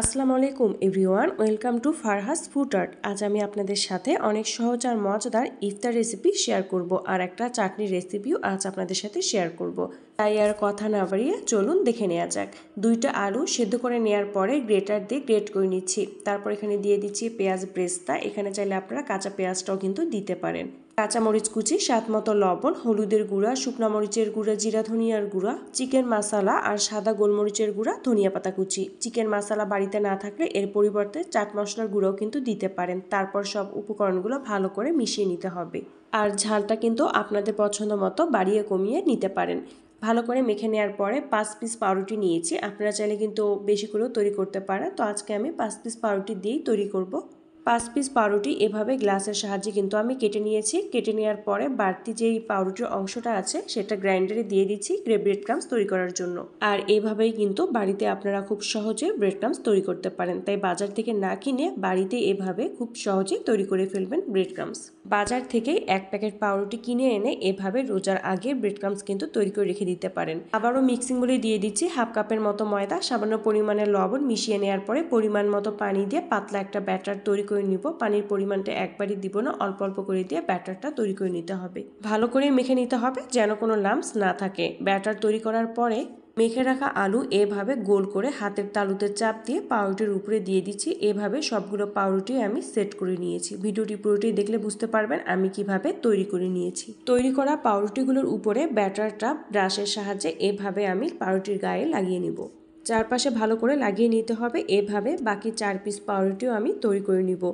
আসসালামু আলাইকুম everyone, welcome to ফারহাস food art. আজ আমি আপনাদের সাথে অনেক সহজ আর মজাদার ইফতার রেসিপি শেয়ার করব আর একটা চাটনির রেসিপিও আজ আপনাদের সাথে শেয়ার করব। তাই আর কথা না বাড়িয়ে চলুন দেখে নেওয়া যাক। দুইটা আলু সেদ্ধ করে নেওয়ার পরে গ্রেটার দিয়ে গ্রেট করে নিচ্ছি। তারপর এখানে দিয়ে দিচ্ছি পেঁয়াজ ব্রেস্তা। এখানে চাইলে আপনারা কাঁচা পেঁয়াজটাও কিন্তু দিতে পারেন। কাঁচামরিচ কুচি, স্বাদ মতো লবণ, হলুদের গুঁড়া, শুকনো মরিচের গুঁড়া, জিরা ধনিয়ার গুঁড়া, চিকেন মশলা আর সাদা গোলমরিচের গুঁড়া, ধনিয়া পাতা কুচি। চিকেন মশলা বাড়িতে না থাকলে এর পরিবর্তে চাট মশলার গুঁড়াও কিন্তু দিতে পারেন। তারপর সব উপকরণগুলো ভালো করে মিশিয়ে নিতে হবে। আর ঝালটা কিন্তু আপনাদের পছন্দ মতো বাড়িয়ে কমিয়ে নিতে পারেন। ভালো করে মেখে নেওয়ার পরে 5 পিস পাউরুটি নিয়েছি। আপনারা চাইলে কিন্তু বেশি করেও তৈরি করতে পারেন। তো আজকে আমি 5 পিস পাউরুটি দিয়েই তৈরি করব। 5 পিস পাউরুটি এভাবে গ্লাসের সাহায্যে কিন্তু আমি কেটে নিয়েছি। কেটে নেওয়ার পরে বাড়তি যেই পাউরুটির অংশটা আছে সেটা গ্রাইন্ডারে দিয়ে দিচ্ছি ব্রেড ক্রামস তৈরি করার জন্য। আর এইভাবেই কিন্তু বাড়িতে আপনারা খুব সহজে ব্রেড ক্রামস তৈরি করতে পারেন। তাই বাজার থেকে না কিনে বাড়িতে এভাবে খুব সহজে তৈরি করে ফেলবেন ব্রেড ক্রামস। বাজার থেকে 1 প্যাকেট পাউরুটি কিনে এনে এভাবে রোজার আগে ব্রেড ক্রামস কিন্তু তৈরি করে রেখে দিতে পারেন। আবারও মিক্সিং বলে দিয়ে দিচ্ছি হাফ কাপের মতো ময়দা, সামান্য পরিমাণে লবণ মিশিয়ে নেওয়ার পরে পরিমাণ মতো পানি দিয়ে পাতলা একটা ব্যাটার তৈরি করে নিব। পানির পরিমাণটা একবারই দিব না, অল্প অল্প করে দিয়ে ব্যাটারটা তৈরি করে নিতে হবে। ভালো করে মেখে নিতে হবে যেন কোনো লাম্পস না থাকে। ব্যাটার তৈরি করার পরে মেখে রাখা আলু এভাবে গোল করে হাতের তালুতে চাপ দিয়ে পাউরুটির উপরে দিয়ে দিচ্ছি। এভাবে সবগুলো পাউরুটি আমি সেট করে নিয়েছি। ভিডিওটি পুরোটি দেখলে বুঝতে পারবেন আমি কিভাবে তৈরি করে নিয়েছি। তৈরি করা পাউরুটিগুলোর উপরে ব্যাটারটা ব্রাশের সাহায্যে এভাবে আমি পাউরুটির গায়ে লাগিয়ে নিব। চারপাশে ভালো করে লাগিয়ে নিতে হবে। এভাবে বাকি 4 পিস পাউরুটিও আমি তৈরি করে নিব।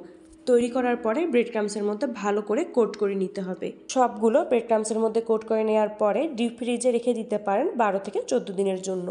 তৈরি করার পরে ব্রেড ক্রামসের মধ্যে ভালো করে কোট করে নিতে হবে। সবগুলো ব্রেড ক্রামসের মধ্যে কোট করে নেওয়ার পরে ডিপ ফ্রিজে রেখে দিতে পারেন 12 থেকে 14 দিনের জন্য।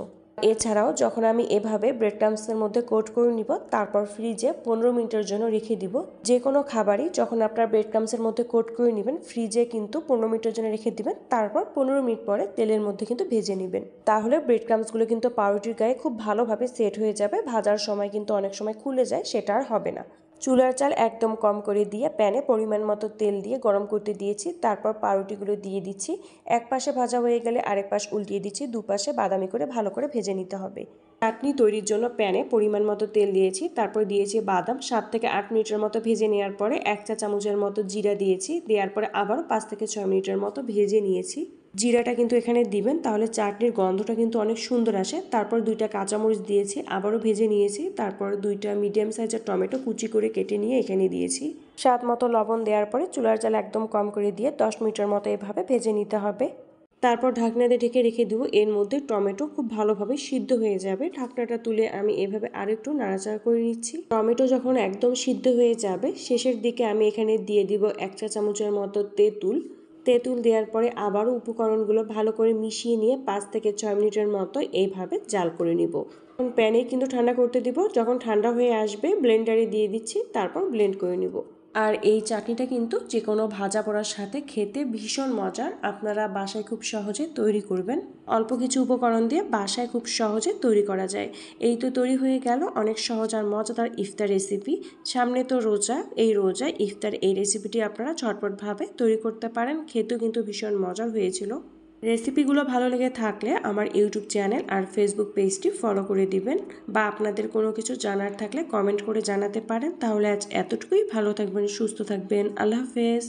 এছাড়াও যখন আমি এভাবে ব্রেড ক্রামসের মধ্যে কোট করে নিব তারপর ফ্রিজে 15 মিনিটের জন্য রেখে দিব। যে কোনো খাবারই যখন আপনার ব্রেড ক্রামসের মধ্যে কোট করে নেবেন ফ্রিজে কিন্তু 15 মিনিটের জন্য রেখে দিবেন। তারপর 15 মিনিট পরে তেলের মধ্যে কিন্তু ভেজে নেবেন। তাহলে ব্রেড ক্রামসগুলো কিন্তু পাউরুটির গায়ে খুব ভালোভাবে সেট হয়ে যাবে। ভাজার সময় কিন্তু অনেক সময় খুলে যায়, সেটা আর হবে না। চুলার জাল একদম কম করে দিয়ে প্যানে পরিমাণ মতো তেল দিয়ে গরম করতে দিয়েছি। তারপর পাউরুটিগুলো দিয়ে দিচ্ছি। এক পাশে ভাজা হয়ে গেলে আরেক পাশ উল্টিয়ে দিচ্ছি। দুপাশে বাদামি করে ভালো করে ভেজে নিতে হবে। চাটনি তৈরির জন্য প্যানে পরিমাণ মতো তেল দিয়েছি। তারপর দিয়েছি বাদাম। 7 থেকে 8 মিনিটের মতো ভেজে নেওয়ার পরে 1 চা চামচের মতো জিরা দিয়েছি। দেওয়ার পরে আবারও 5 থেকে 6 মিনিটের মতো ভেজে নিয়েছি। জিরাটা কিন্তু এখানে দিবেন, তাহলে চাটনির গন্ধটা কিন্তু অনেক সুন্দর আসে। তারপর 2টা কাঁচামরিচ দিয়েছি, আবারও ভেজে নিয়েছি। তারপর 2টা মিডিয়াম সাইজের টমেটো কুচি করে কেটে নিয়ে এখানে দিয়েছি। স্বাদ মতো লবণ দেওয়ার পরে চুলার জাল একদম কম করে দিয়ে 10 মিনিটের মতো এভাবে ভেজে নিতে হবে। তারপর ঢাকনা দিয়ে ঢেকে রেখে দেবো। এর মধ্যে টমেটো খুব ভালোভাবে সিদ্ধ হয়ে যাবে। ঢাকনাটা তুলে আমি এভাবে আরেকটু নাড়াচাড়া করে নিচ্ছি। টমেটো যখন একদম সিদ্ধ হয়ে যাবে শেষের দিকে আমি এখানে দিয়ে দিব 1 চা চামচের মতো তেঁতুল দেওয়ার পরে আবারও উপকরণগুলো ভালো করে মিশিয়ে নিয়ে 5 থেকে 6 মিনিটের মতো এইভাবে জাল করে নিব। প্যানে কিন্তু ঠান্ডা করতে দিব। যখন ঠান্ডা হয়ে আসবে ব্লেন্ডারে দিয়ে দিচ্ছি, তারপর ব্লেন্ড করে নিব। আর এই চাটনিটা কিন্তু যে কোনো ভাজা পোড়ার সাথে খেতে ভীষণ মজার। আপনারা বাসায় খুব সহজে তৈরি করবেন। অল্প কিছু উপকরণ দিয়ে বাসায় খুব সহজে তৈরি করা যায়। এই তো তৈরি হয়ে গেল অনেক সহজ আর মজাদার ইফতার রেসিপি। সামনে তো রোজা, এই রোজায় ইফতার এই রেসিপিটি আপনারা ঝটপটভাবে তৈরি করতে পারেন। খেতেও কিন্তু ভীষণ মজার হয়েছিল। রেসিপিগুলো ভালো লেগে থাকলে আমার ইউটিউব চ্যানেল আর ফেসবুক পেজটি ফলো করে দিবেন, বা আপনাদের কোনো কিছু জানার থাকলে কমেন্ট করে জানাতে পারেন। তাহলে আজ এতটুকুই। ভালো থাকবেন, সুস্থ থাকবেন। আল্লাহ হাফেজ।